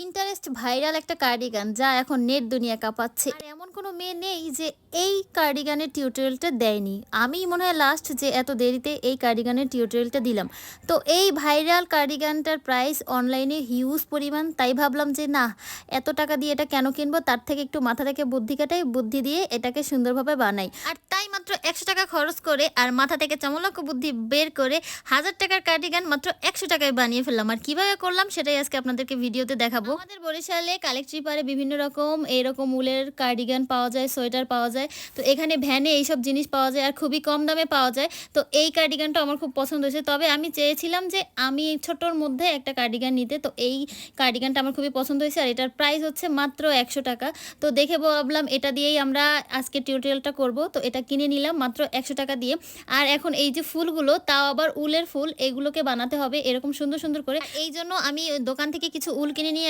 Pinterest viral একটা cardigan যা এখন নেট দুনিয়া কাঁপাচ্ছে। আর এমন কোনো মেয়ে নেই যে এই কার্ডিগানের টিউটোরিয়ালটা দেয়নি। আমি মনে হয় লাস্ট যে এত দেরিতে এই কার্ডিগানের টিউটোরিয়ালটা দিলাম। তো এই ভাইরাল কার্ডিগানটার প্রাইস অনলাইনে হিউজ পরিমাণ, তাই ভাবলাম যে না, এত টাকা দিয়ে এটা কেন কিনবো, তার থেকে একটু মাথা থেকে বুদ্ধি কাটাই, বুদ্ধি দিয়ে এটাকে সুন্দরভাবে বানাই। আর তাই মাত্র 100 টাকা খরচ করে আর মাথা থেকে চামলক বুদ্ধি বের করে 1000 টাকার কার্ডিগান মাত্র 100 টাকায় বানিয়ে ফেললাম। আর কিভাবে করলাম সেটাই আজকে আপনাদেরকে ভিডিওতে দেখাবো। আমাদের বরিশালে কালেক্টরি পারে বিভিন্ন রকম এরকম উলের কার্ডিগান পাওয়া যায়, সোয়েটার পাওয়া যায়। তো এখানে ভ্যানে এইসব জিনিস পাওয়া যায় আর খুবই কম দামে পাওয়া যায়। তো এই কার্ডিগানটা আমার খুব পছন্দ হয়েছে। তবে আমি চেয়েছিলাম যে আমি এই ছোটোর মধ্যে একটা কার্ডিগান নিতে। তো এই কার্ডিগানটা আমার খুবই পছন্দ হয়েছে আর এটার প্রাইস হচ্ছে মাত্র 100 টাকা। তো দেখে ভাবলাম এটা দিয়েই আমরা আজকে টিউটোরিয়ালটা করব। তো এটা কিনে নিলাম মাত্র 100 টাকা দিয়ে। আর এখন এই যে ফুলগুলো, তাও আবার উলের ফুল, এগুলোকে বানাতে হবে এরকম সুন্দর সুন্দর করে। এই জন্য আমি দোকান থেকে কিছু উল কিনে নিয়ে